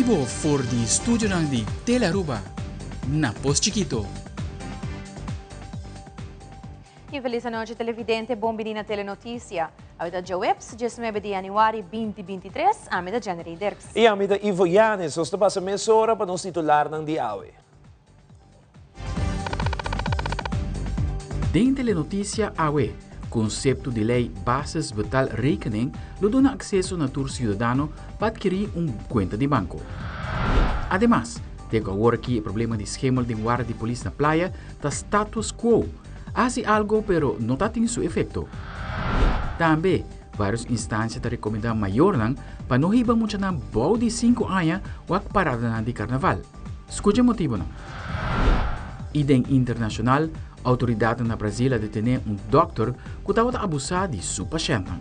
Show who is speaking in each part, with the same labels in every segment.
Speaker 1: Vivo for di studio di Telaruba, na Post Chiquito.
Speaker 2: Infeliz noite, televidente, bom dia na Telenotícia. A vida de webs, 19 de januário 2023, a mida January Dirks.
Speaker 3: E a mida Ivo Yanes, os passa meia hora para nos titular ng Diawe.
Speaker 1: Den Telenotícia AWE, conceito de lei Bases Betal Rekening, lo dona acesso na tur cidadano para adquirir conta de banco. Además, tenho agora aqui o problema de esquema de guarda de polícia na praia, da status quo. Hace algo, pero não está tendo seu efeito. Também, várias instâncias recomendam maior para não riba muito na boa de 5 anos ou a parada de carnaval. Escute o motivo não. E den internacional, a autoridade na Brasília detém doutor que estava a abusar de seu paciente.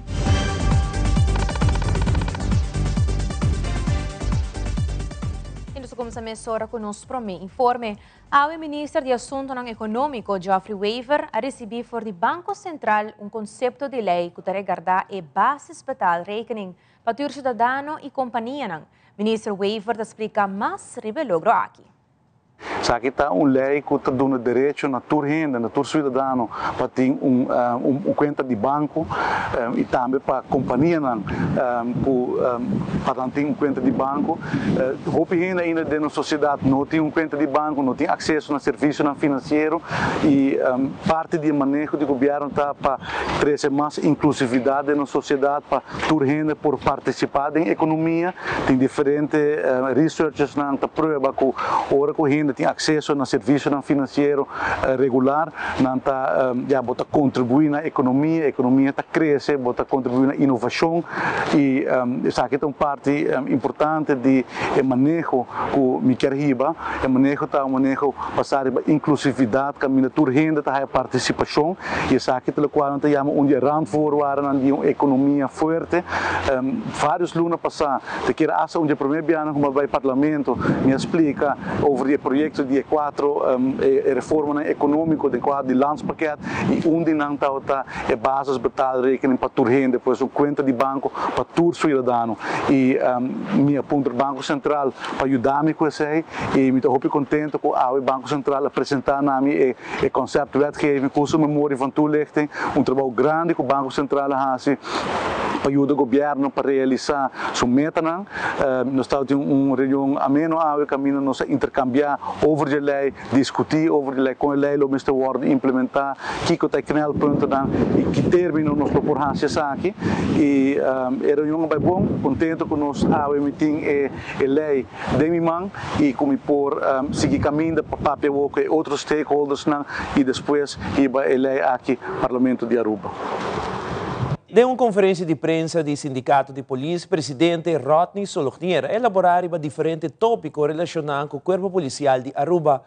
Speaker 2: Sa mesora com nos informe, ao Ministro de Assuntos Econômicos, Geoffrey Weaver, a receber for do Banco Central conceito de lei que regarda e bases betal rekening para o cidadano e companhia. Ministro Weaver explica mais sobre o logro aqui.
Speaker 4: Sa kita lei que está dando direito na tua renda, na tua cidadano, para ter conta de banco e também para a companhia para ter conta de banco. Roupa ainda dentro da sociedade não tem conta de banco, não tem acesso a serviço financeiro e parte do manejo do governo está para trazer mais inclusividade na sociedade para tua renda por participar da economia. Tem diferentes researchers que provam que ora com renda tem acesso a serviço financeiro regular, já bota contribuir na economia, a economia está crescendo, bota contribuir na inovação e essa aqui é uma parte importante de manejo que me quer riba, manejo está manejo passar a inclusividade, caminho de renda, está a participação e essa aqui é o qual nós chamamos onde randvoorwaarden de uma economia forte. Vários lunas passar, te quer essa onde primeiro ano como vai parlamento me explica over o projeto de 4 reforma econômica de quadro de landspakket e onde não está a bases betal rekening para tua renda, depois uma conta de banco para todo cidadano e me aponta o Banco Central para ajudar-me com isso e me estou muito contente com o Banco Central apresentar na mim o conceito de wetgeving, curso memória van toelichting, trabalho grande que o Banco Central faz para ajudar o governo para realizar sua meta. Nós estamos em uma reunião ameno ao caminho nós intercambiar over de lei, discutir over de lei com a lei, o Mr. Ward implementar, que está knel ponto e que termina nós proporções aqui e a reunião vai bom, contente com nós ao emitir a lei de mim e como por seguir caminho para papel com outros stakeholders e depois ir a lei aqui Parlamento de Aruba.
Speaker 3: De uma conferência de prensa do Sindicato de Polícia, o presidente Rodney Solognier elaborou diferentes tópicos relacionados com o Corpo Policial de Aruba.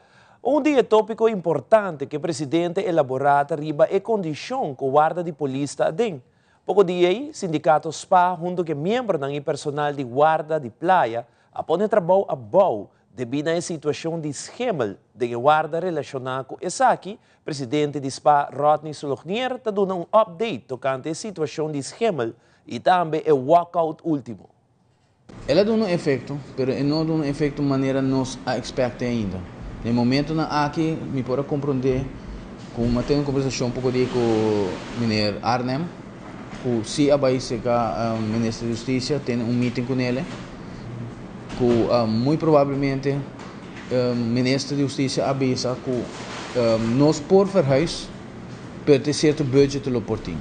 Speaker 3: Dia tópico importante que o presidente elaborou arriba é a condição que o guarda de polícia tem. Pouco dia aí, o Sindicato SPA, junto com membros do personal de guarda de praia, apone trabalho a bom devido à situação de esquema de guarda relacionada com essa aqui. O presidente de SPA, Rodney Solognier, está dando update tocante a situação de esquema e também o walkout último.
Speaker 5: Ela dá um efeito, mas não dá um efeito de maneira nós a expecta ainda. No momento na aqui, me pode compreender, como tenho uma conversação um pouco com o ministro Arnem, que se a Bahia o ministro da Justiça tem meeting com ele, que muito provavelmente o ministro da Justiça avisa que nós por verhuis per ter certo budget lo portim.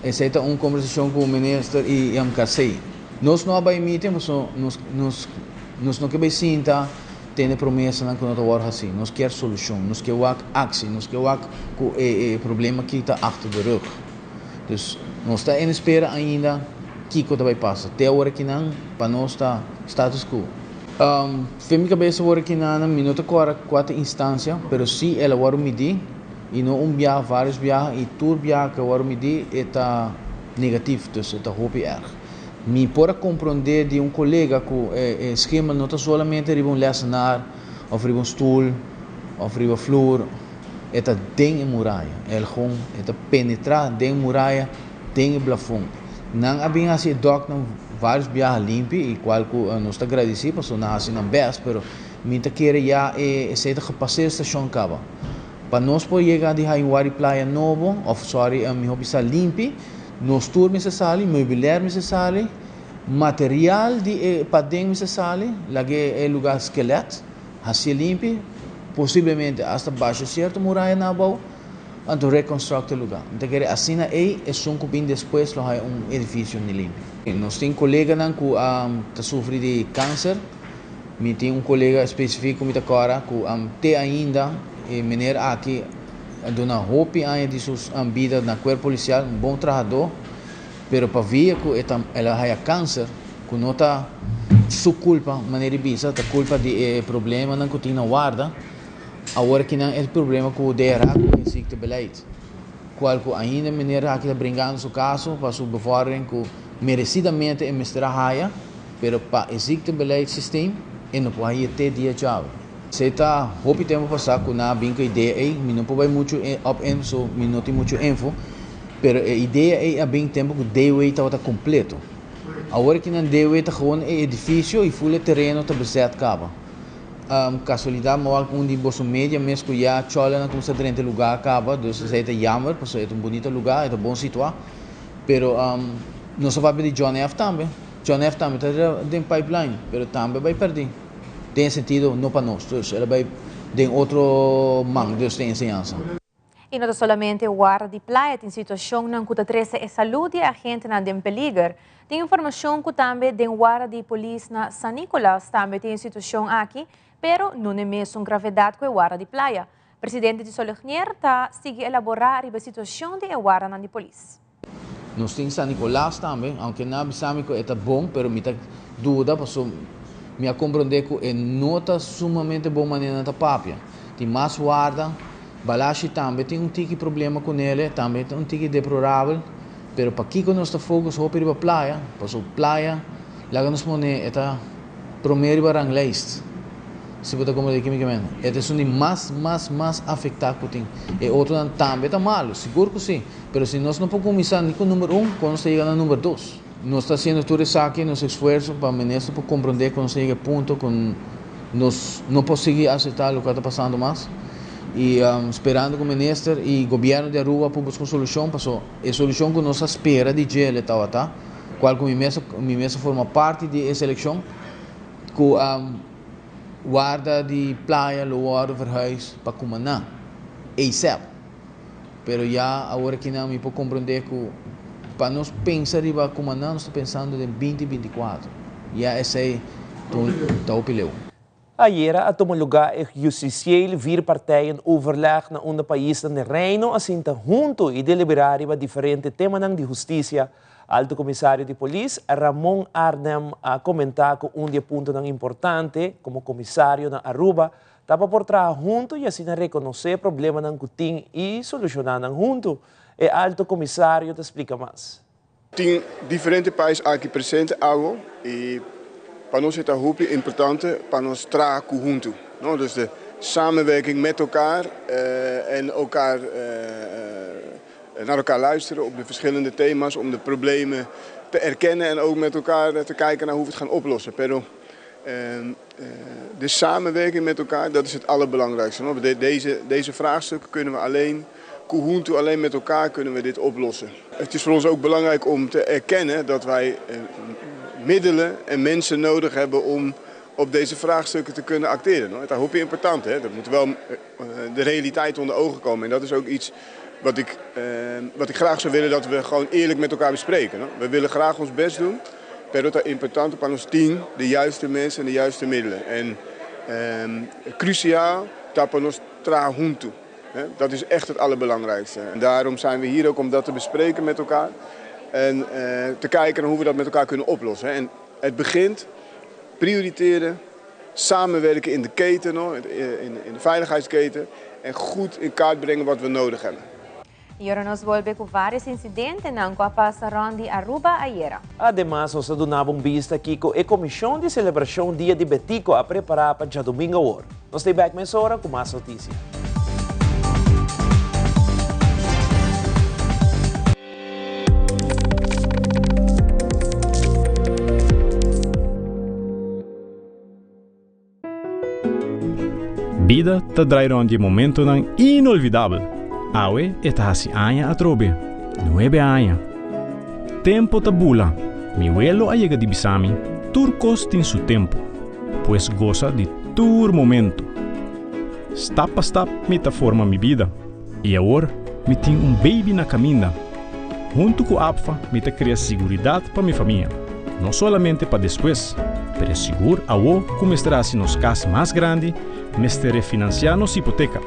Speaker 5: Essa é uma conversação com o ministro e MKC. Nós não vai meeting, mas nós não queremos sentar, ter promessa na conta hora assim. Nós queremos solução, nós queremos ação, nós queremos o problema que está achter de rug. Dus nós estamos em espera ainda que vai passar. Até a hora que não, para nós está status quo. Femi cabeça hora que não, minuto 4 instância, pero se ela vai medir e não viagem, vários viagens e tudo viagem que vai medir está negativo, dus está roupa erg. Me pode compreender de colega que o esquema não está somente de lecionar, ou de stoel, ou de flor, está dentro da muralha. Ele está penetrar dentro da muralha, dentro do plafond. Não há bem assim, doc, vários viagens limpos e qual que nós está agradecidos, porque nós assim não best, pero minta queira já essa passeio estação acaba. Para nós poder chegar de Haiwari Playa Novo, mi hobby está limpo, nós turnos se sale, mobiliário se sale, material de padeng se sale, lá é lugar esqueleto, assim limpo, possivelmente até baixo certo muralha na bau, então reconstruir o lugar. Então quer assim é um cupim depois lá edifício limpo. Nós temos colega que sofre de câncer, me tem colega específico que agora que ainda menino aqui dona hope ainda de suas vida na corpo policial, bom trabalhador, pero para ver que ela tem câncer, que não está sua culpa, maneira de bisa, a culpa de problema não que tem na guarda. Agora que não é problema com o DRA, com o insecto beleid. Qual que ainda maneira que está brincando seu caso, para sua bevordering, que merecidamente é mistura raia, pero para insecto beleid sistema, e não pode ter dia chave. Se está hope tempo passar com na binca ideia aí, não pode muito up info, não tem muito info, pero a ideia é bem tempo que o DWA está completo. Agora que não DWA está gewoon edifício e full terreno está beset caba. Casualidade, mas de bosso média mesmo que já chola na como se drente lugar acaba, então se é jammer, porque é bonito lugar, é bom situar, pero não só vai pedir John F também. John F também está dentro pipeline, pero também vai perder. Tem sentido não para nós, então ela vai ter outro mango de ensinança.
Speaker 2: E não somente o guarda de praia tem situação na que trece a saúde a gente na dem peligro. Tem informação que também tem guarda de polícia na San Nicolás também tem situação aqui, pero não é mesmo gravidade que o guarda de praia. O presidente de Solognier está sigue elaborar a situação de guarda na polícia.
Speaker 5: Nós temos San Nicolás também, aunque não sabemos que é bom, pero me está dúvida, porque me compreender que é nota sumamente boa maneira da papia. Tem mais guarda, Balashi também tem tique problema com ele, também tem tique deplorável, pero para aqui que nós está focus hope para praia, para praia, lá nós mone eta primeiro barang list. Se você como quimicamente, é o mais afetado que tem. E outro também está malo, seguro que sim, pero se nós não podemos começar nem com o número 1, quando chega no número 2. Nós está fazendo tudo isso aqui, nosso esforço para ministro para compreender quando chega ponto com nós não conseguir aceitar o que está passando mais. E esperando que o ministro e o governo de Aruba para buscar solução, passou a solução que nós espera de gel tá, qual que me mesmo forma parte dessa eleição, que guarda de praia, o guarda verhuis para comandar, ASAP. Pero já agora que não me pode compreender que para nós pensar em comandar, nós estamos pensando em 2024. Já essa é a opinião.
Speaker 3: Ayer tomou lugar o justicieel vier partijen overleg na onder país na Reino assinta junto e deliberar sobre diferentes temas de justiça. Alto Comissário de Polícia Ramon Arnhem comentar que dia ponto importante como comissário na Aruba estava por trabalhar junto e assim reconhecer problemas que tem e solucionar junto. E Alto Comissário te explica mais.
Speaker 6: Tem diferentes países aqui presentes e para nós é muito importante para nós trabalhar junto. No? Dus de samenwerking met elkaar en elkaar naar elkaar luisteren op de verschillende thema's om de problemen te erkennen en ook met elkaar te kijken naar hoe we het gaan oplossen. Pero de samenwerking met elkaar, dat is het allerbelangrijkste. No? Deze vraagstukken kunnen we alleen met elkaar kunnen we dit oplossen. Het is voor ons ook belangrijk om te erkennen dat wij middelen en mensen nodig hebben om op deze vraagstukken te kunnen acteren. Dat is heel important. Er moet wel de realiteit onder ogen komen. En dat is ook iets wat ik graag zou willen dat we gewoon eerlijk met elkaar bespreken. We willen graag ons best doen. Pero het is important para ons team de juiste mensen en de juiste middelen. En cruciaal dat we ons trabalhar junto. Dat is echt het allerbelangrijkste. En daarom zijn we hier ook om dat te bespreken met elkaar. En te kijken naar hoe we dat met elkaar kunnen oplossen. En het begint prioriteren, samenwerken in de keten, in de veiligheidsketen. En goed in kaart brengen wat we nodig hebben.
Speaker 2: E ora nos volve com vários incidentes na passaram de Aruba ayer.
Speaker 3: Además, nós donamos vista aqui com a Comissão de Celebração Dia de Betico a preparar para o domingo agora. Nós estamos back mais hora com mais notícias.
Speaker 7: Vida te draai rond je momento nan inolvidável. Awe eta hasi anya atrobe. 9 años. Tempo tabula. Mi abuelo ha llegado de Bisami. Turcos tin su tempo. Pues goza de tur momento. Step a step me ta forma mi vida. E agora me tem baby na caminha. Junto com a APFA, me ta cria seguridade para minha família. Não somente para depois, mas seguro a o como estará se nos casa mais grande, me estará financiando nossa hipoteca.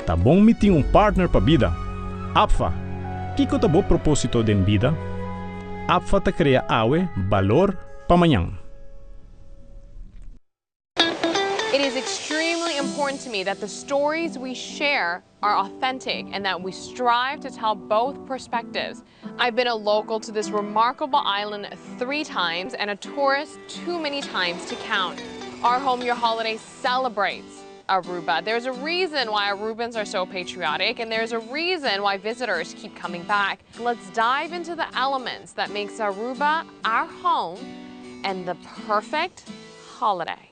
Speaker 7: Tá bom me tem partner para vida. APFA, que tá bom propósito de vida? APFA ta cria awe valor para amanhã.
Speaker 8: It is extremely important to me that the stories we share are authentic and that we strive to tell both perspectives. I've been a local to this remarkable island 3 times and a tourist too many times to count. Our Home Your Holiday celebrates Aruba. There's a reason why Arubans are so patriotic, and there's a reason why visitors keep coming back. Let's dive into the elements that makes Aruba our home and the perfect holiday.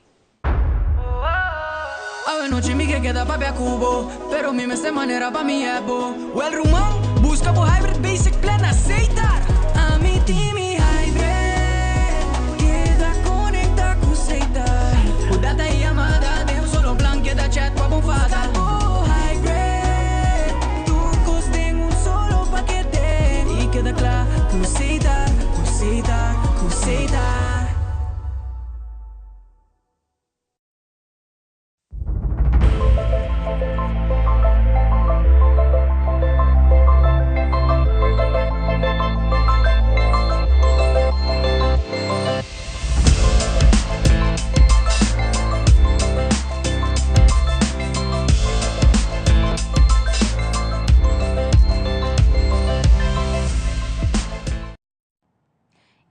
Speaker 9: Ave noche mi que queda papi a cubo, pero mi me se manera pa mi ebo. Well rumão, busca por hybrid basic plan aceitar. A mi time hybrid, queda conecta com aceitar. O data e amada, de um solo plan, queda chat com a bufada. Hybrid, turcos tem solo paquete. E queda claro, com aceitar, com aceitar, com aceitar.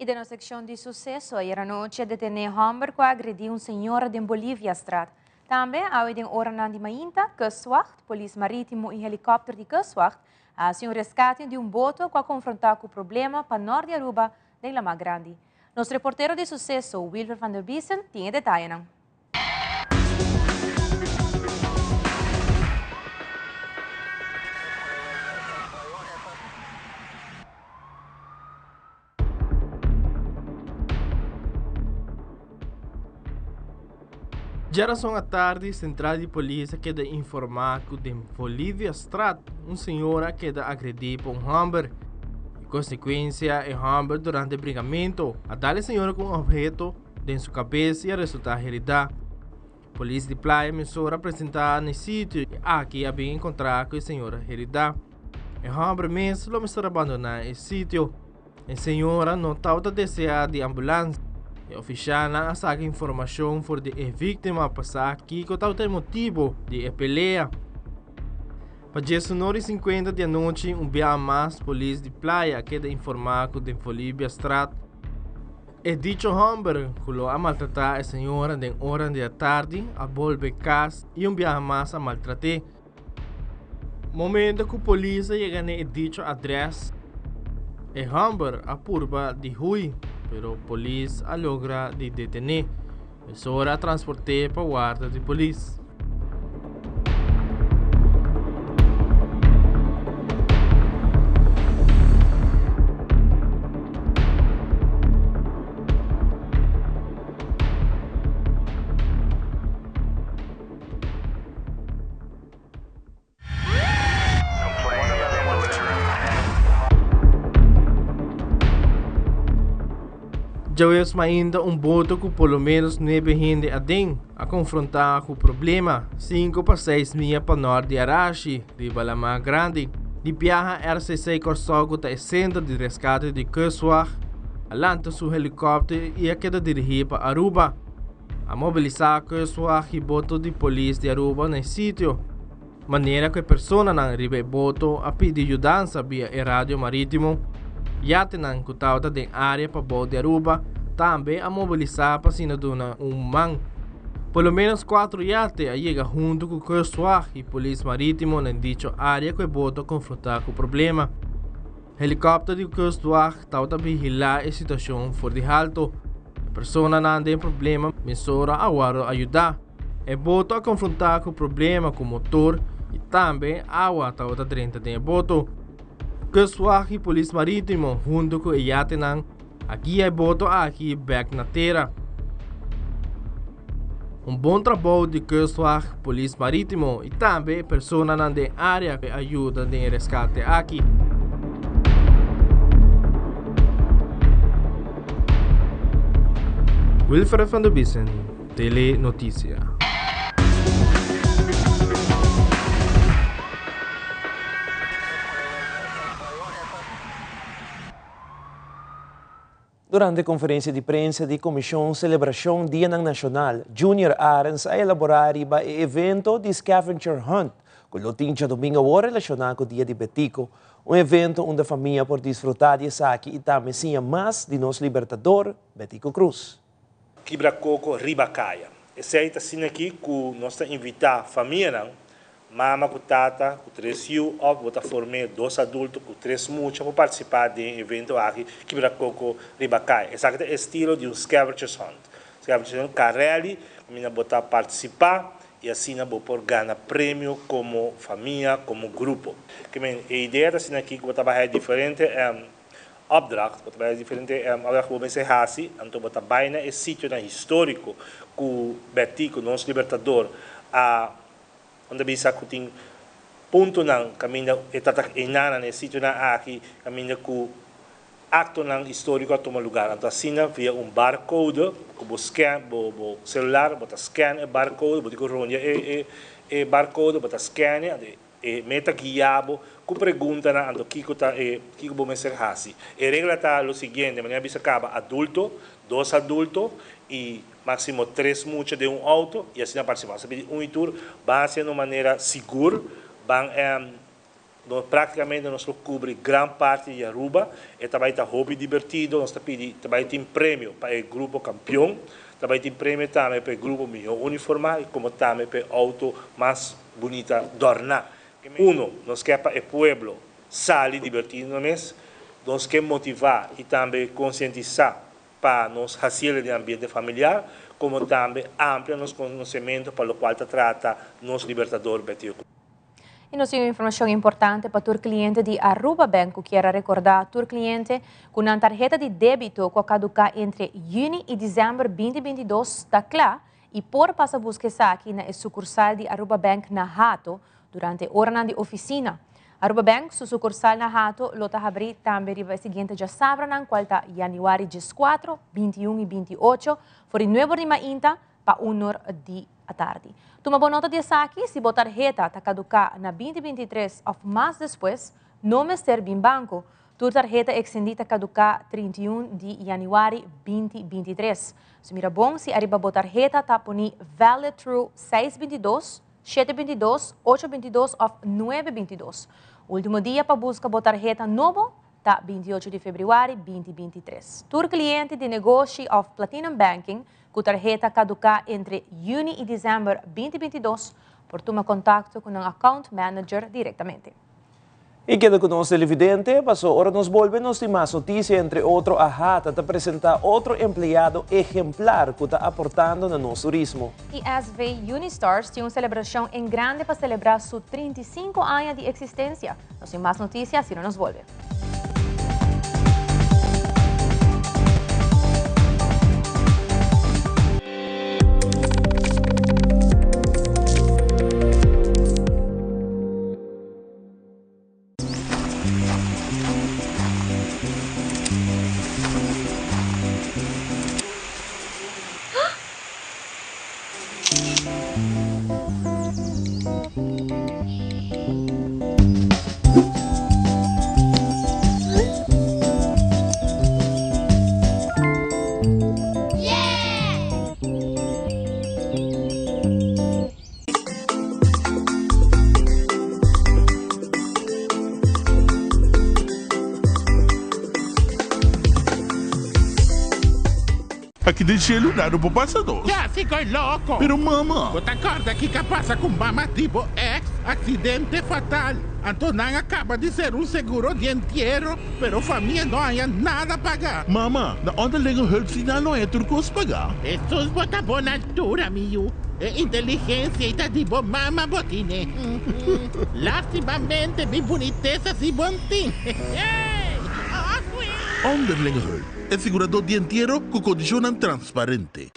Speaker 2: E na secção de sucesso, a noite detene Humber que agrediu senhora de Bolívia Strat. Também, ao em hora de Mainta, Kustwacht, Polícia Marítimo e helicóptero de Kustwacht, a resgate de boto que confrontar com o problema para norte de Aruba, de Lama Grande. Nosso reporteiro de sucesso, Wilfer van der Biesen, tem detalhes.
Speaker 10: Geração à tarde, central de polícia queda informar que de Bolívia Strat, senhora queda agredida por Humber. Em consequência, Humber durante o brigamento, a dar a senhora com um objeto dentro sua cabeça e a resultar herida. Polícia de Playa Mensura apresentar no sítio e aqui havia encontrado com a senhora herida. Humber mesmo não abandonar o sítio. A senhora não estava desejada de ambulância. O oficial não saca informação sobre a vítima passar aqui que tal motivo de peleia. Para 19h50 da noite, dia mais polícia de Playa queda informado de Bolívia Strat. E dicho Humber que a maltratar a senhora de hora da tarde, a volver casa e dia mais a maltratar. Momento que a polícia chega na dicho adresse, Humber apurba de Rui. Pero a polícia logra de detener. É hora transporte para a guarda de polícia. Já vemos ainda boto com pelo menos 9 gente a confrontar com o problema. 5 para 6 milhas para norte de Arashi, de Lama Grande. De viaja RCC Corsogo está centro de resgate de Kustwacht. Alanta seu helicóptero e a queda dirigir para Aruba. A mobilizar Kustwacht e boto de polícia de Aruba no sítio. Maneira que a pessoa não arriba boto a pedir ajuda via rádio marítimo. Yate nang kutauta de área para bote de Aruba, também a mobilizar para sinaduna man. Pelo menos 4 yates a chega junto com o Kustwacht e polícia marítimo na dicho área que bote confrontar com o problema. Helicóptero de Kustwacht tauta vigilar a situação fora de alto. A pessoa não tem problema, mensura a guarda ajudar. e boto a confrontar com problema com motor e também água tá outra 30 tem boto. Que polícia marítimo junto com Iatenang aqui é boto aqui back na terra. Bom trabalho de Kustwacht, polícia marítimo e também pessoas na área que ajudam no resgate aqui. Wilfred van der Bissen, Tele Notícia.
Speaker 3: Durante a conferência de imprensa da Comissão Celebração Dia Nacional, Junior Arens a elaborar o evento de Scavenger Hunt, que lotinha domingo agora relacionado com o Dia de Betico, evento onde a família pode desfrutar de saque e também sim mais de nosso libertador, Betico Cruz.
Speaker 11: Quibracoco Ribacaia. Esse aí está sendo aqui que nós invitamos a família, mama com tata, com 3 filhos, ou vou formar 2 adultos, com 3 muitos, para participar de um evento aqui, Quibracoco Ribacaia. Esse aqui é o estilo de um Scavenger Hunt. Scavenger Hunt, carreli, a minha botar participar e assim vou por ganhar prêmio como família, como grupo. A ideia está sendo aqui que vou trabalhar diferente. Opdracht, wat wij diferente opdracht vou ser assim, então botar baina é sítio histórico que Betico, nosso libertador, onde bisa que tem ponto nang caminho e tata enana nesse sítio aqui caminho que acto nang histórico a tomar lugar. Então assim via barcode que vou scan, vou celular, botar scan e barcode, vou dizer ronha e barcode, botar scan e meta guiabo que pergunta na ando kiko vou me ser assim. E regra tá o seguinte, maneira bisa acaba adulto, 2 adultos e máximo 3 muchos de auto e assim participar. Sabe tour vai ser de maneira segura, praticamente nós cobre grande parte de Aruba e também tá hobby divertido, nós também tem prêmio para o grupo campeão, também tem prêmio também para o grupo melhor uniformado e como também para o auto mais bonita dorna. Nós queremos o pueblo sair divertindo-nos, nós queremos motivar e também conscientizar para nós fazer de ambiente familiar, como também ampliar nosso conhecimento para o qual trata nosso libertador Betico.
Speaker 2: E nós temos informação importante para o cliente de Aruba Bank, que quer recordar o cliente com uma tarjeta de débito que caduca entre junho e dezembro 2022 está clara e por passar buscar aqui na sucursal de Aruba Bank na Hato durante hora de oficina. Aruba Bank, sua sucursal na Hato, lota abrir também riba seguinte já sabra na qual está januário 14, 21 e 28, for o novo de mainta para 1 de tarde. Toma boa nota disso aqui, se botar tarjeta está caducar na 2023 ou mais depois, não me serve em banco. Tua tarjeta extendida caducar 31 de januário 2023. Se mira bom, se arriba botar tarjeta está poni valid through 622, 722, 822 ou 922. O último dia para buscar botar tarjeta novo está 28 de fevereiro 2023. Tur cliente de negócio of Platinum Banking, com tarjeta caducar entre junho e dezembro 2022, por tomar contato com um account manager diretamente.
Speaker 3: E queda conosco televidente, passou hora nos volvemos de mais notícia, entre outro a Hata te apresenta outro empregado exemplar que está aportando no nosso turismo.
Speaker 2: E SV Unistars tem uma celebração em grande para celebrar seus 35 anos de existência. Nós temos mais notícias, se não nos volve.
Speaker 12: Aqui del cielo nada può passare.
Speaker 13: Ya, fico loco.
Speaker 12: Pero mamma.
Speaker 13: ¿Tú te acuerdas que pasa con mamá tipo ex? Accidente fatal. Antonang acaba de ser un seguro de entierro, pero familia no haya nada a pagar.
Speaker 12: Mamma, na onderlinge hulpsignaal no é turcos pagar.
Speaker 13: Esto es bota buena altura, miu. Inteligencia y tipo mama botine. Lastimamente mi boniteza si bontin. Onderlingenhul, el segurador dientiero con condiciones transparente.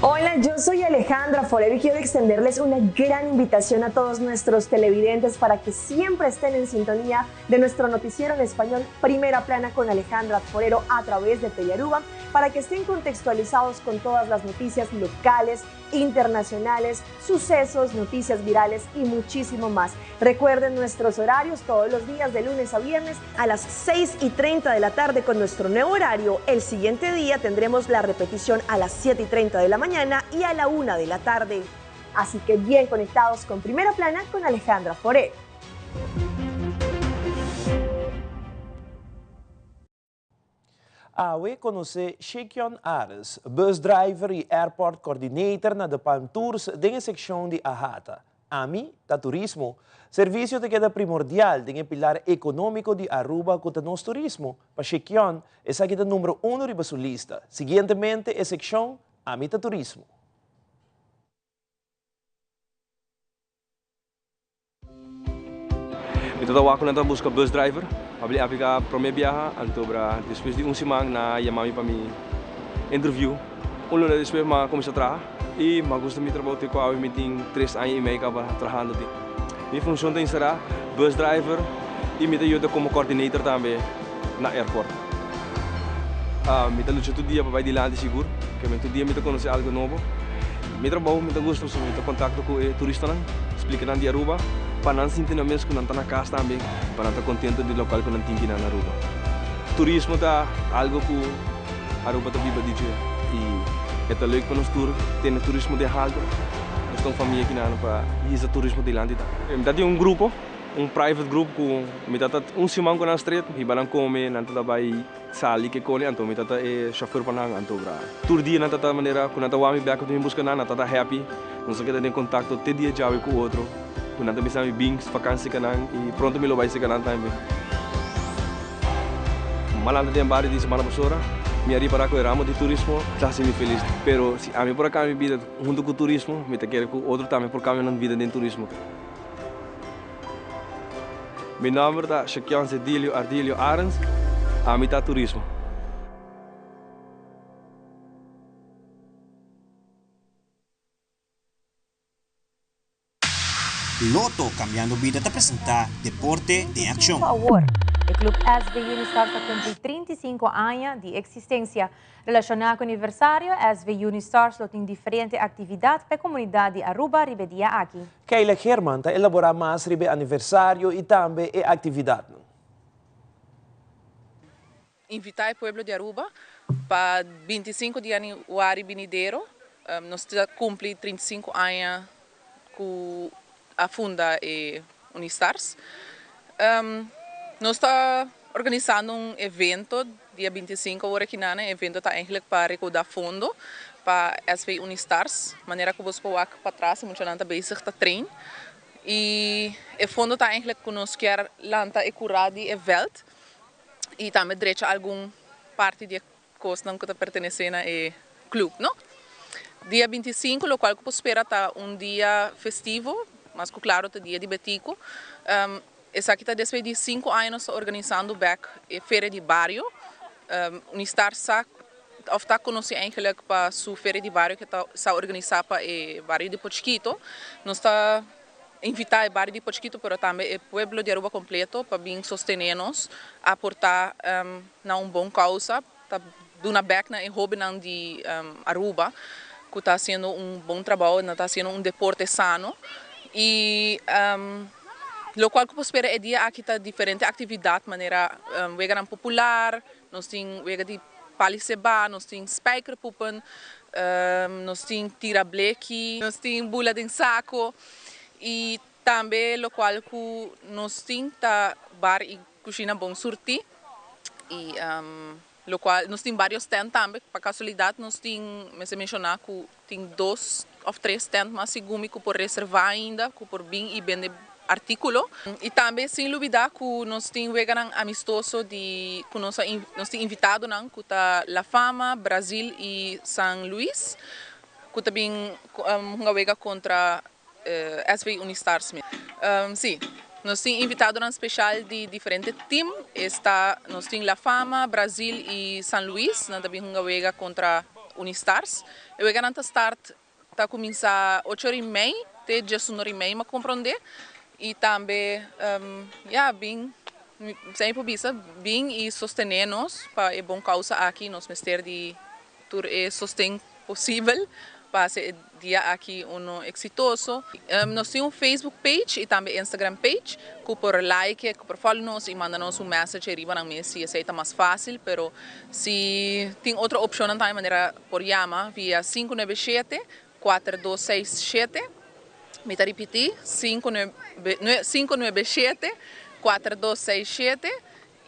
Speaker 12: Hola, yo soy Alejandra Forero y quiero extenderles una gran invitación a todos nuestros televidentes para que siempre estén en sintonía de nuestro noticiero en español Primera Plana con Alejandra Forero a través de Telearuba, para que estén contextualizados con todas las noticias locales, internacionales, sucesos, noticias virales y muchísimo más. Recuerden nuestros horarios todos los días de lunes a viernes a las 6:30 de la tarde con nuestro nuevo horario. El siguiente día tendremos la repetición a las 7:30 de la mañana y a la 1 de la tarde. Así que bien conectados con Primera Plana con Alejandra Forero.
Speaker 3: Awe conoce Shekion Ares, busdriver e airport coordinator na Depan Tours de secção de Ahata. AMI, da turismo, serviço que é primordial de pilar econômico de Aruba contra nosso turismo. Para Shekion, essa aqui é o número 1 de sua lista. Seguintemente, a secção AMI da turismo.
Speaker 14: Então, eu estou buscando bus driver. Abli aplicar para minha viagem, então depois de semana na chamei para mim interview. Lunes depois eu comecei a trabalhar e eu gosto de trabalhar com a meeting 3 anos e meio para trabalhando. Minha função tem será bus driver e me ajuda como coordinator também na airport. Me luto todo dia para ir lá de seguro, que todo dia me conhecer algo novo. Me trabalho, me gosto de contato com turistas, explicar de Aruba. Para não sentir na mesa que não está na casa também, para não estar contente do local que não tem na Aruba. Turismo é algo que Aruba está viva de dia e é legal para nós ter turismo de alto. Nós temos família aqui para ir turismo de lá. Eu tenho grupo, private group que me dá semana com a street, e para comer, não está vai sair que colhe, então me dá chauffeur para não então todo dia não está maneira quando está o back de buscar não está happy, não sei que tem contato todo dia já com o outro. Quando eu me bings vakansie kanang e pronto me lo vai se kanang também. Malanda tem vários de semana passada, me ari para o ramo de turismo, já se me feliz. Pero se a mim por acá minha vida junto com o turismo, me te quero com outro também por cá minha vida dentro do turismo. Meu nome é Shekion Zedilio Ardilio Arens, a mim tá turismo.
Speaker 15: Loto Cambiando Vida te apresenta Deporte de Acción.
Speaker 2: Por favor, o Clube SV Unistars cumple 35 anos de existência. Relacionado com o aniversário, SV Unistars tem diferentes atividades para a comunidade de Aruba e dia aqui.
Speaker 3: Keila Herman está elaborando mais sobre o aniversário e também a atividade.
Speaker 16: Invitar o povo de Aruba para 25 de janeiro vindouro. Nós cumprimos 35 anos com a funda Unistars. Nós estamos organizando evento dia 25 agora aqui na evento está eigenlijk para recordar fundo para SV Unistars, maneira que você pode para trás, muito gente bezig te trein. E o fundo está eigenlijk que nós quer lanta e curar de event e também direito a algum parte de coisa que pertence ao clube, não? Dia 25, o qual que espera tá dia festivo. Mas claro, o dia de Betico. Essa aqui está desde de 5 anos organizando back a feira de bairro. Unistar está conhecendo eigenlijk para a feira de bairro que está organizada para o bairro de Pochquito. Nós está invitar o bairro de Pochquito, mas também o povo de Aruba completo para vir sostener-nos, aportar na boa causa, para dar back na hobby de Aruba, que está sendo bom trabalho, está sendo deporte sano. E o qual que espera é dia aqui está diferente atividade, maneira vegan popular, nós temos vegan de paliseba, nós temos spijkerpoepen, nós temos tira bleque, nós temos bula de saco e também o qual que nós temos bar e cozinha bom surti e o qual nós temos vários stands também, para casualidade nós temos, me se mencionar que tem 2 ou 3 stands, mas segundo que por reservar ainda, que por bem e vender artículo. E também, sem dúvida, que nós temos um amistoso que nós temos invitado para La Fama, Brasil e São Luís, que também joga contra SV Unistars. Sim, nós temos invitado um especial de diferentes times. Nós temos La Fama, Brasil e São Luís, também joga contra Unistars. E o jogo start está começar 8h30, até 19h30, mas compreender. E também, bem, sempre bisa, bem e sostener-nos para a boa causa aqui, nós ministério de tur sostém possível para ser dia aqui exitoso. Nós temos um Facebook page e também Instagram page, que por like, que por follow-nos e mandar-nos message arriba na mesa, se aceita mais fácil, pero se tem outra opção também, maneira por chama via 597-4267. Me está repetir, 597-4267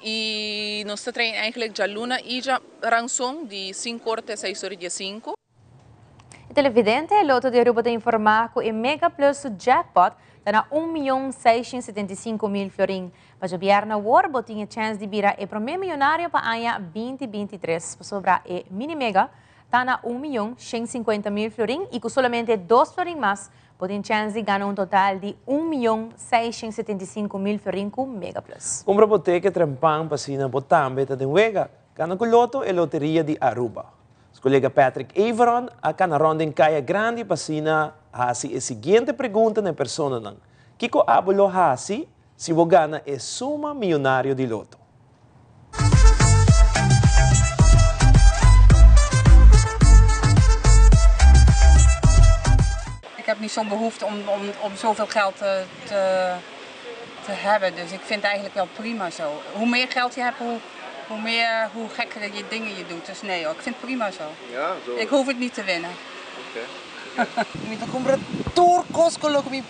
Speaker 16: e nós temos eigenlijk já luna e já ransom de 5 horas até 6h15.
Speaker 2: O televidente, o loto de Aruba tem informado que o Mega Plus Jackpot está na 1.675.000 florin. Para o Bierna Warbo tinha chance de virar o primeiro milionário para o ano 2023. Sobre o Mini Mega, está na 1.150.000 florin e com somente 2 florin mais, podem chance de ganhar um total de 1.675.000 florin com Mega Plus.
Speaker 3: Compra boteca trampang pasina botambe ta denwega. Kana ko loto e loteria de Aruba. Os colega Patrick Averon a canaronda em Caia Grande pasina hasi a seguinte pergunta na persona nang. Kiko abolo hasi se o gana é suma milionário de loto.
Speaker 17: Ik heb niet zo'n behoefte om zoveel geld te hebben, dus ik vind het eigenlijk wel prima zo. Hoe meer geld je hebt, hoe gekker je dingen je doet. Dus nee hoor, ik vind het prima zo.
Speaker 18: Ja, zo.
Speaker 17: Ik hoef het niet te winnen.
Speaker 18: Okay.
Speaker 19: Mi to compra turcos con lo que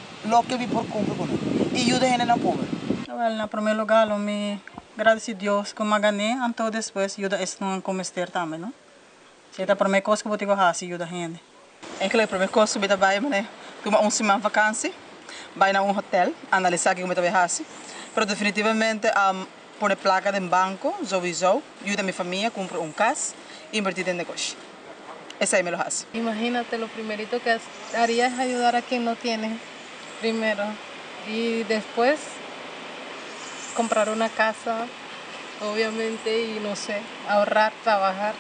Speaker 19: vi por compra con y ayuda gente na pobre.
Speaker 17: Well, na primeiro lugar, graças a Deus que eu ganhei, então depois ajuda esse não comester também, não? Se é a primeira coisa que eu vou ter que fazer, ajuda a gente. Eigenlijk a primeira coisa que eu vou fazer, né? Como uma semana de vakantie, vai na hotel, analisar o que eu vou fazer. Mas definitivamente, por a placa de banco, sowieso, ajuda a minha família, comprar casa e invertir em negócio. Esa es mi hace.
Speaker 20: Imagínate, lo primerito que haría es ayudar a quien no tiene, primero. Y después comprar una casa, obviamente, y no sé, ahorrar, trabajar.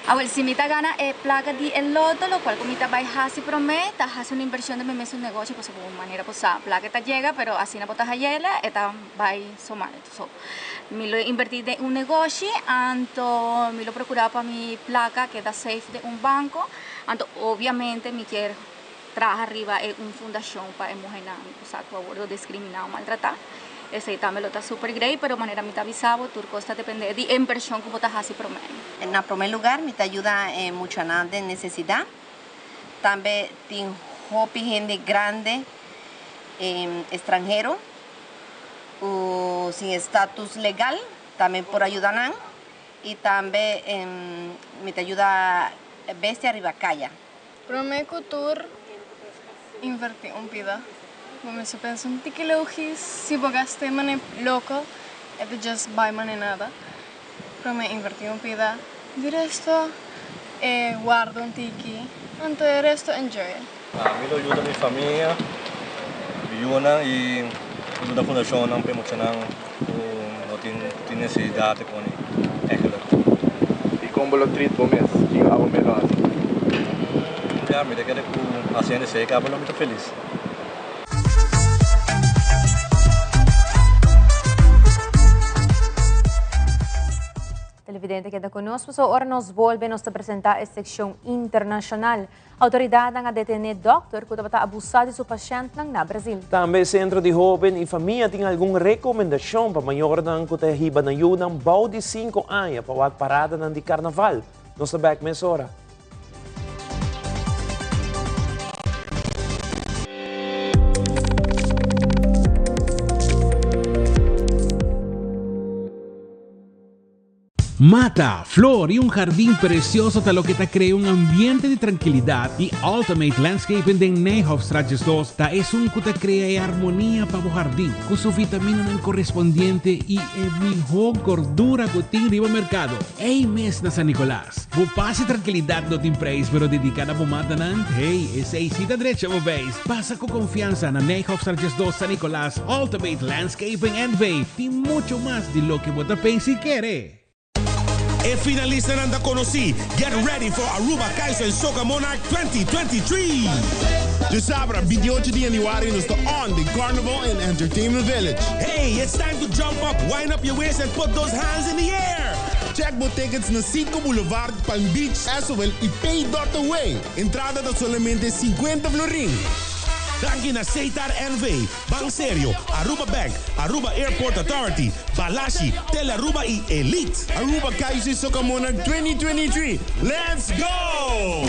Speaker 21: Ahora, si mita gana placa de el loto, lo cual comita va a hacer promete, hace una inversión de mi mes un negocio, pues de manera pues placa te llega, pero así no botas ayela, esta va a sumar. Entonces, me lo invertí de un negocio, anto me lo procuraba para mi placa que da safe de un banco, anto obviamente me quiero trabajar arriba en una fundación para mujeres, o sea, que abordo discriminado, maltratado. Ese también lo está super great, pero manera me está avisado, tu costa depende de inversión que botas así promedio.
Speaker 22: En primer lugar, me ayuda mucho de necesidad. También tengo gente grande, extranjero, o sin estatus legal, también por ayudar. Y también me ayuda bestia arriba calla.
Speaker 20: Prometo tour invertir un vida. Como se pensa um tiki logis, se vou gastar mané local, é de just buy mané nada. Para me invertir pida. De resto, guardo um tiki. Anto de resto, enjoy.
Speaker 18: Me ajuda minha família, viúna e ajuda a fundação não promocionar não tem necessidade com aquilo.
Speaker 23: E como lo treat por mês, que é algo melhor.
Speaker 18: Já me quero com a cena sei que eu muito feliz.
Speaker 2: Televidente queda conosco, so ora nos volvemos a apresentar a secção internacional. A autoridade a detener doctor que estava abusado de seu paciente na Brasil.
Speaker 3: Também Centro de Jovem e Família tem alguma recomendação para maior que te riba na yun ng bau de 5 anos para a parada de carnaval. Nós back mesa hora.
Speaker 1: Mata, flor y un jardín precioso tal lo que te crea un ambiente de tranquilidad y Ultimate Landscaping de Nijhoffstraatjes 2 ta es un que te crea armonía para tu jardín con su vitamina correspondiente y el mejor gordura que tiene riba mercado. Hey mes na San Nicolás, bu paz y tranquilidad no te preis pero dedicada a mata nan. Hey, esa cita derecha mo veis. Pasa con confianza na Nijhoffstraatjes 2 San Nicolás Ultimate Landscaping and Bay y mucho más de lo que vos te si quiere.
Speaker 4: E finalista anda conocí. Get ready for Aruba Kaiso en Soca Monarch 2023.
Speaker 5: De sábado 28 de januari nos on the Carnival and Entertainment Village.
Speaker 4: Hey, it's time to jump up, wind up your waist and put those hands in the air.
Speaker 5: Check both tickets na 5 Boulevard, Palm Beach, SOL y Pay.away. Entrada de solamente 50 florin.
Speaker 4: Danke na Seitar NV, Bank Serio, Aruba Bank, Aruba Airport Authority, Balashi, Telearuba y Elite.
Speaker 5: Aruba Kaiso Soca Monarch 2023. Let's go!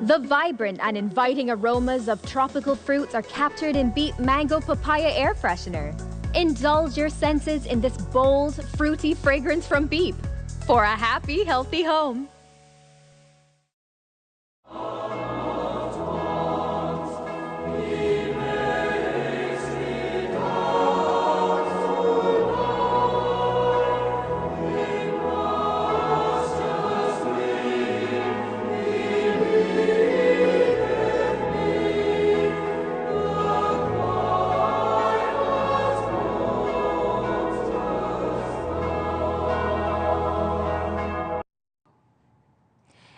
Speaker 24: The vibrant and inviting aromas of tropical fruits are captured in Beep Mango Papaya Air Freshener. Indulge your senses in this bold, fruity fragrance from Beep for a happy, healthy home.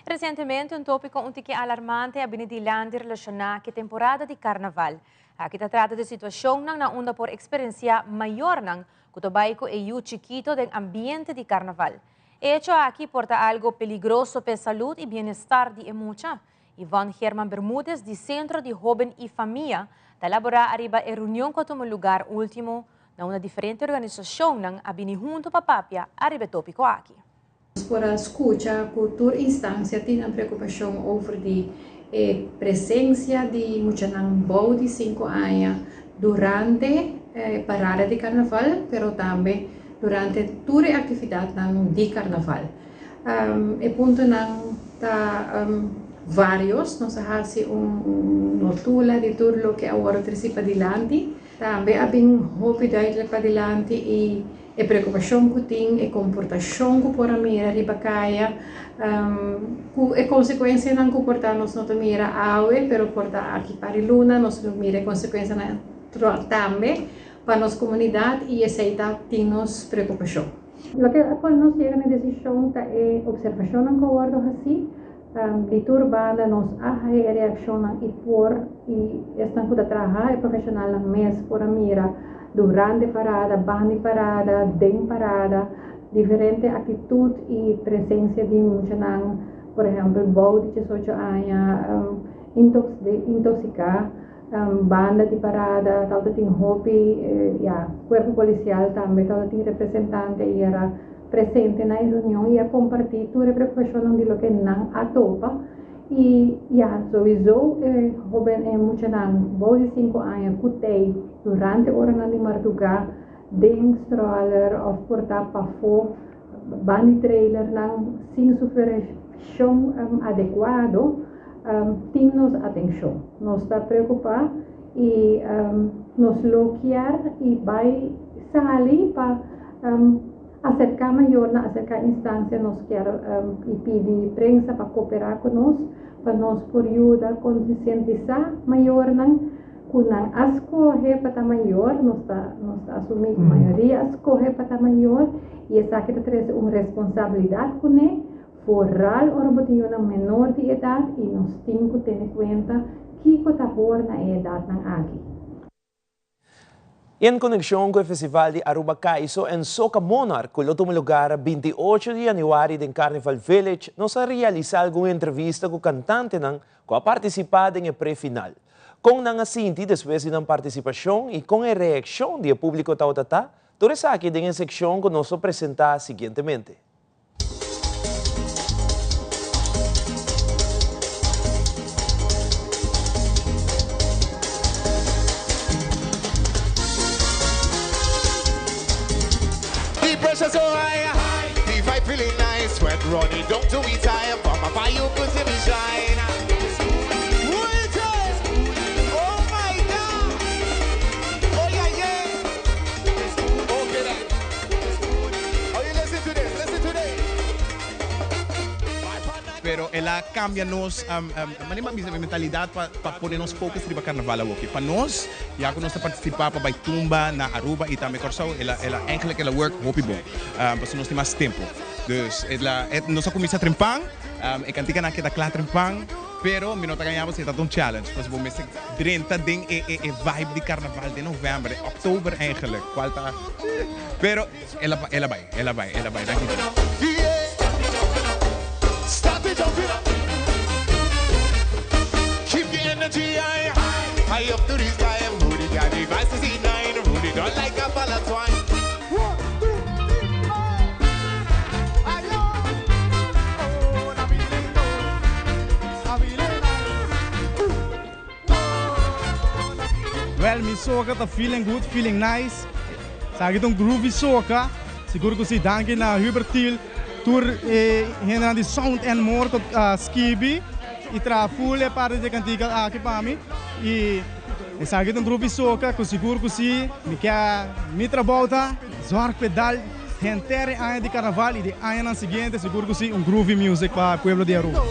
Speaker 2: Recentemente, un tópico un tique alarmante a Benediland relacionado com a temporada de carnaval. Aqui se trata de situação na onda por experiência maior nang kutobaiko e yu chiquito del ambiente de carnaval. Hecho aqui porta algo peligroso para saúde e bem-estar de mucha. Ivan Germán Bermúdez, de Centro de Joven e Família, da elaborar arriba a reunião com um lugar último na uma diferente organização nang abini junto papapia arriba tópico aqui.
Speaker 25: Por a escuta, por instância, tem a preocupação over de presença de muitos bom de 5 anos durante a parada de carnaval, mas também durante toda a atividade de carnaval. E ponto vários, nós fazemos notula de tudo o que agora participa adiante, também há bem rápido para adiante e a preocupação que tem, a comportação que por a mira ribacaia, a consequência não comportar nós não mira aue, pero porta aqui para a luna nós não mira a consequência também para nossa comunidade e aceita tem nos preocupação. O que quando nós chegamos na decisão é observação não concordo assim, de turbana nós a reação e por e estão que trabalhar profissional na mês por a mira durante parada, bani parada, den parada, diferente atitude e presença de muitos, por exemplo, bom de 18 anos, intoxicar, banda de parada, tal tem hobby, corpo policial também, tal tem representante e era presente na reunião e a compartilhar toda a preocupação de lo que não atopa. E sowieso hebben muitos bom de 5 anos que durante a hora de madrugada den stroller of portar para fora bani trailer sem supervisão adequado tem nos atenção nós está preocupado e nos bloquear e vai sair para acercar maior na acercar instância nós quer e pedir prensa para cooperar conosco para nós por ajuda conscientizar maior kunang escolher para maior nós está assumir que a maioria escolher para maior e essa que traz uma responsabilidade com ele forrar o botinho menor de idade e nós temos que ter em conta que está por na idade aqui.
Speaker 3: En conexión con el Festival de Aruba Kaiso en Soca Monarch, que tuvo lugar 28 de januari en Carnival Village, nos ha realizado alguna entrevista con cantante que ha participado en el pre-final. Con nang asinti después de la participación y con la reacción del público tautata, todo eso aquí en la sección que nos presenta siguientemente.
Speaker 6: pressure so high. The vibe feeling nice, sweat running down to me time. From a fire you could see me shine. Oh my God! Oh yeah, yeah! Okay then. Oh, you listen to this, listen to this.
Speaker 7: Pero ela cambia-nos a mentalidade para poder-nos focus para carnaval aqui. Para nós, já que nós participar para Tumba, na Aruba e também Corsão, ela eigenlijk ela work hopi bom. Para nós temos mais tempo. Dus nós começa a trempang, e cantica na kita klaar trempang, pero mi nota ganhamos se dat challenge. Dus we missen 30 ding vibe de carnaval de novembro, oktober eigenlijk. Qualta. Pero ela vai. Dank je.
Speaker 6: Start it up, keep the energy high, high up to the sky. Moody got the vibes to see nine, Rudy don't like a ball of twine. 1, 2, 3, 4. Ayo, oh,
Speaker 8: Well, mi soca tá feeling good, feeling nice. Sa itong groovy soca. Siguro ko si danke na Hubert Thiel. Tour hena di sound and more tot skibi itra full parte de cantica aqui para mim e sabe um grupo soca com seguro que se me quer me trabalha zorg pedal hentere ano de carnaval e de ano seguinte seguro que se groovy music para Pueblo de Aruba.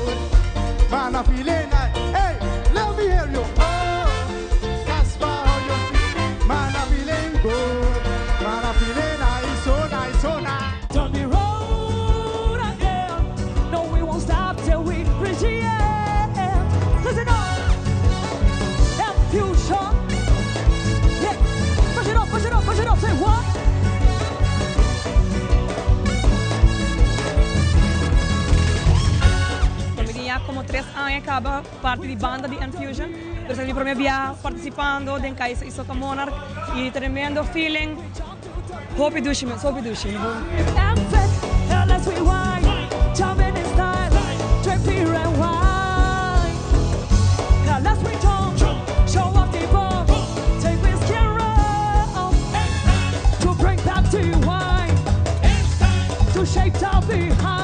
Speaker 6: Mana filena, hey, let me hear you. Oh, Casper, how you feel? Mana filengo, mana filena, it's so nice, so nice.
Speaker 9: Turn the road again. No, we won't stop till we reach the end. Cause you know, that fusion. Yeah, push it up, push it up, push it up. Say what? Ya como 3 años acaba parte de banda de Infusion, pero mi primer viaje participando en Kaisa y Soca Monarch y tremendo feeling. Hope you do hope you do. Let's rewind, jump in style, drink beer and wine. Now let's return, show off the ball, take whiskey and rum, to bring back to you wine, to shake down behind.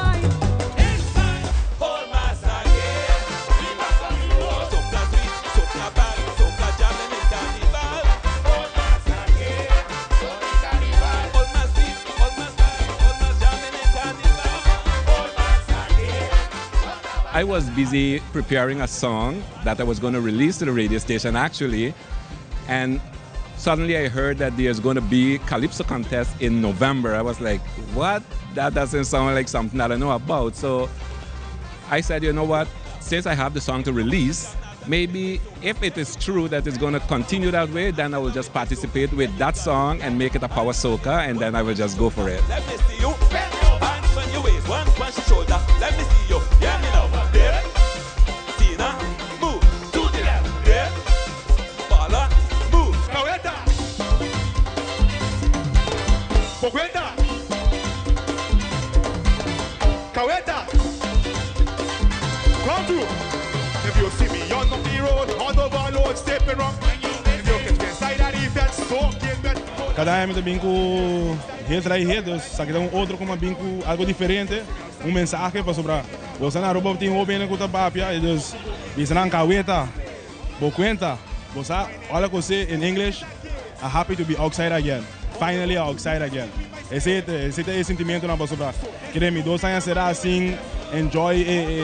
Speaker 10: I was busy preparing a song that I was going to release to the radio station actually, and suddenly I heard that there's going to be Calypso contest in November. I was like, what? That doesn't sound like something that I know about. So I said, you know what, since I have the song to release, maybe if it is true that it's going to continue that way, then I will just participate with that song and make it a power soca, and then I will just go for it.
Speaker 26: Let me see you bend your hands on your waist, one punch your shoulder. Let me see you, yeah, me now. There, Tina, move to the left. There, Bala, move.
Speaker 6: Kaweta, Bokweta, Kaweta, come through. If you see me on the road, on the overload, stepping wrong. If you catch me inside that defense, talking that.
Speaker 7: Cada ano eu brinco redes, só que um outro como brinco algo diferente, mensagem para sobrar. Você na Aruba tem bem com tapapia, e dus isso não Kaweta, Bokwenta, você olha você in English, I'm happy to be outside again. Finally outside again. Esse é o sentimento na para sobrar. Queremos 2 anos será assim, enjoy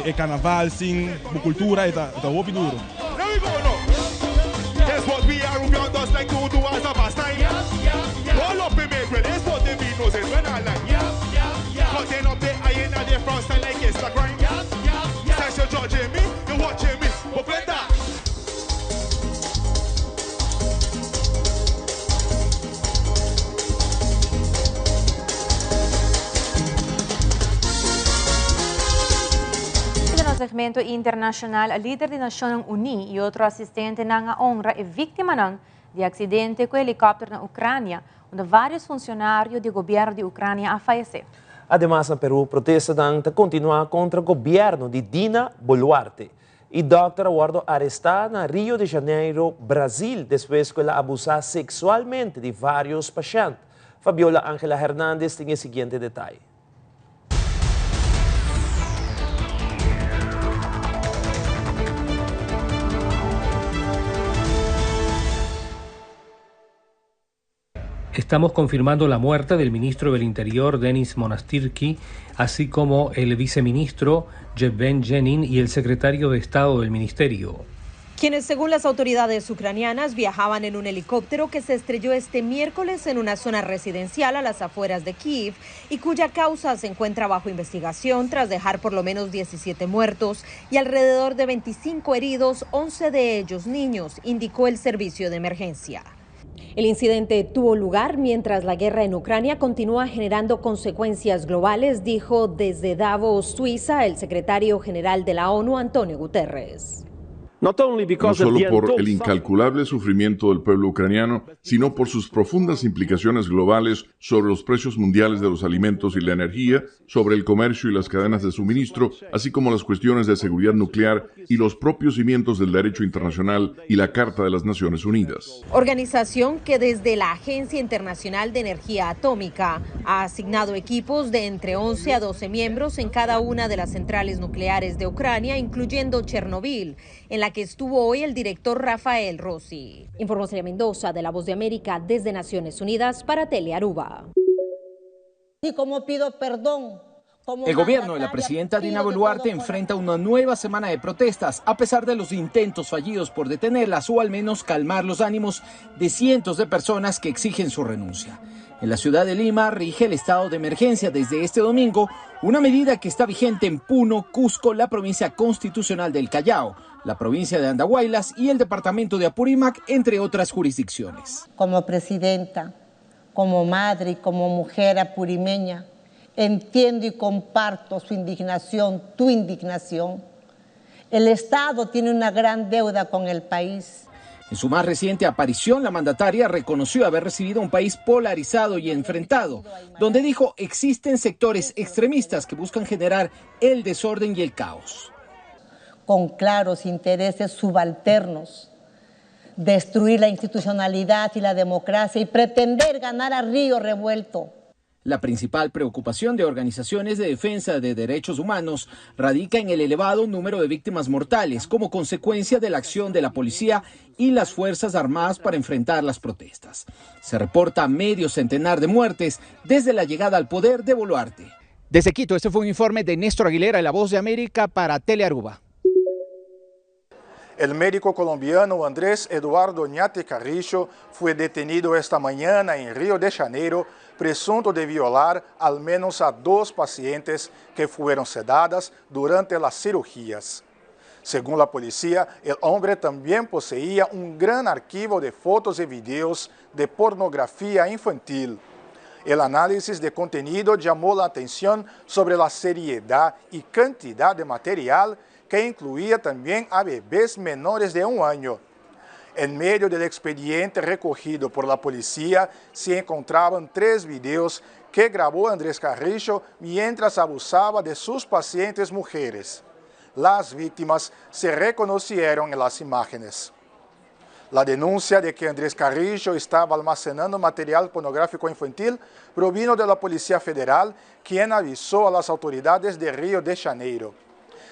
Speaker 7: e carnaval, sim, a cultura e tá hopi duro.
Speaker 6: There we go now. Guess what we are, we on us like to do as a pastime. All up in make ready, it's what the beat knows is when I like. Cutting up the iron and the front style like it's a grind. Since you're judging me, you're watching me. But play that.
Speaker 2: Segmento internacional, a líder de Nações Unidas e outro assistente na honra é vítima de acidente com helicóptero na Ucrânia, onde vários funcionários do governo de Ucrânia faleceram.
Speaker 3: Además, en Perú, protesta continua contra o governo de Dina Boluarte. E Dr. Eduardo arrestado na Rio de Janeiro, Brasil, depois que ela abusou sexualmente de vários pacientes. Fabiola Ángela Hernández tiene el siguiente detalle.
Speaker 11: Estamos confirmando la muerte del ministro del Interior, Denis Monastirski, así como el viceministro, Yevhen Jenin, y el secretario de Estado del ministerio.
Speaker 12: Quienes, según las autoridades ucranianas, viajaban en un helicóptero que se estrelló este miércoles en una zona residencial a las afueras de Kiev y cuya causa se encuentra bajo investigación tras dejar por lo menos 17 muertos y alrededor de 25 heridos, 11 de ellos niños, indicó el servicio de emergencia. El incidente tuvo lugar mientras la guerra en Ucrania continúa generando consecuencias globales, dijo desde Davos, Suiza, el secretario general de la ONU, Antonio Guterres.
Speaker 13: No solo por el incalculable sufrimiento del pueblo ucraniano, sino por sus profundas implicaciones globales sobre los precios mundiales de los alimentos y la energía, sobre el comercio y las cadenas de suministro, así como las cuestiones de seguridad nuclear y los propios cimientos del derecho internacional y la Carta de las Naciones Unidas.
Speaker 12: Organización que desde la Agencia Internacional de Energía Atómica ha asignado equipos de entre 11 a 12 miembros en cada una de las centrales nucleares de Ucrania, incluyendo Chernobyl, en la que estuvo hoy el director Rafael Rossi. Informó Celia Mendoza de La Voz de América desde Naciones Unidas para Telearuba.
Speaker 14: Y como pido perdón.
Speaker 15: El gobierno de la presidenta Dina Boluarte enfrenta una nueva semana de protestas, a pesar de los intentos fallidos por detenerlas o al menos calmar los ánimos de cientos de personas que exigen su renuncia. En la ciudad de Lima rige el estado de emergencia desde este domingo, una medida que está vigente en Puno, Cusco, la provincia constitucional del Callao, la provincia de Andahuaylas y el departamento de Apurímac, entre otras jurisdicciones.
Speaker 14: Como presidenta, como madre y como mujer apurimeña, entiendo y comparto su indignación, tu indignación. El Estado tiene una gran deuda con el país.
Speaker 15: En su más reciente aparición, la mandataria reconoció haber recibido un país polarizado y enfrentado, donde dijo existen sectores extremistas que buscan generar el desorden y el caos.
Speaker 14: Con claros intereses subalternos, destruir la institucionalidad y la democracia y pretender ganar a río revuelto.
Speaker 15: La principal preocupación de organizaciones de defensa de derechos humanos radica en el elevado número de víctimas mortales como consecuencia de la acción de la policía y las Fuerzas Armadas para enfrentar las protestas. Se reporta medio centenar de muertes desde la llegada al poder de Boluarte.
Speaker 16: Desde Quito, este fue un informe de Néstor Aguilera de La Voz de América para Telearuba.
Speaker 6: El médico colombiano Andrés Eduardo Oñate Carrillo fue detenido esta mañana en Río de Janeiro, presunto de violar al menos a 2 pacientes que fueron sedadas durante las cirugías. Según la policía, el hombre también poseía un gran archivo de fotos y videos de pornografía infantil. El análisis de contenido llamó la atención sobre la seriedad y cantidad de material que incluía también a bebés menores de 1 año. En medio del expediente recogido por la policía se encontraban 3 videos que grabó Andrés Carrillo mientras abusaba de sus pacientes mujeres. Las víctimas se reconocieron en las imágenes. La denuncia de que Andrés Carrillo estaba almacenando material pornográfico infantil provino de la Policía Federal, quien avisó a las autoridades de Río de Janeiro.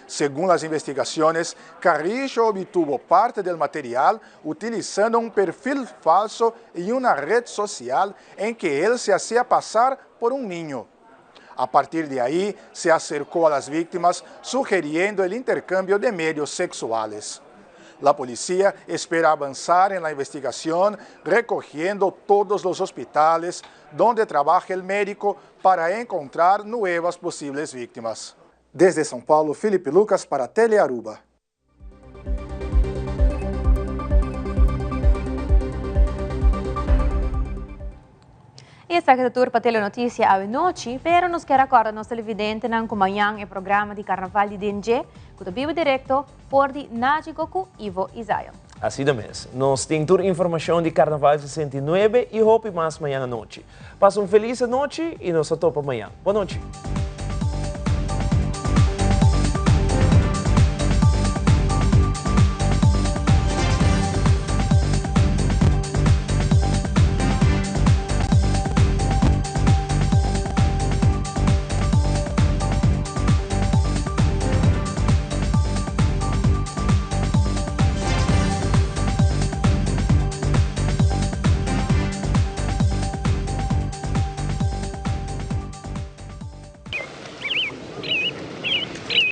Speaker 6: Según las investigaciones, Carrillo obtuvo parte del material utilizando un perfil falso y una red social en que él se hacía pasar por un niño. A partir de ahí, se acercó a las víctimas sugiriendo el intercambio de medios sexuales. La policía espera avanzar en la investigación, recogiendo todos los hospitales donde trabaja el médico para encontrar nuevas posibles víctimas. Desde São Paulo, Felipe Lucas para Telearuba.
Speaker 2: Esta é a tour para Telenotícia à noite, pero nos quer acordar nos televidentes que amanhã é programa de Carnaval de DNG, que está vivo direto por de Naji Goku, Ivo e Zion.
Speaker 3: Assim mesmo. Nós temos toda a informação de Carnaval 69 e hope mais amanhã à noite. Passa uma feliz noite e nos topa amanhã. Boa noite.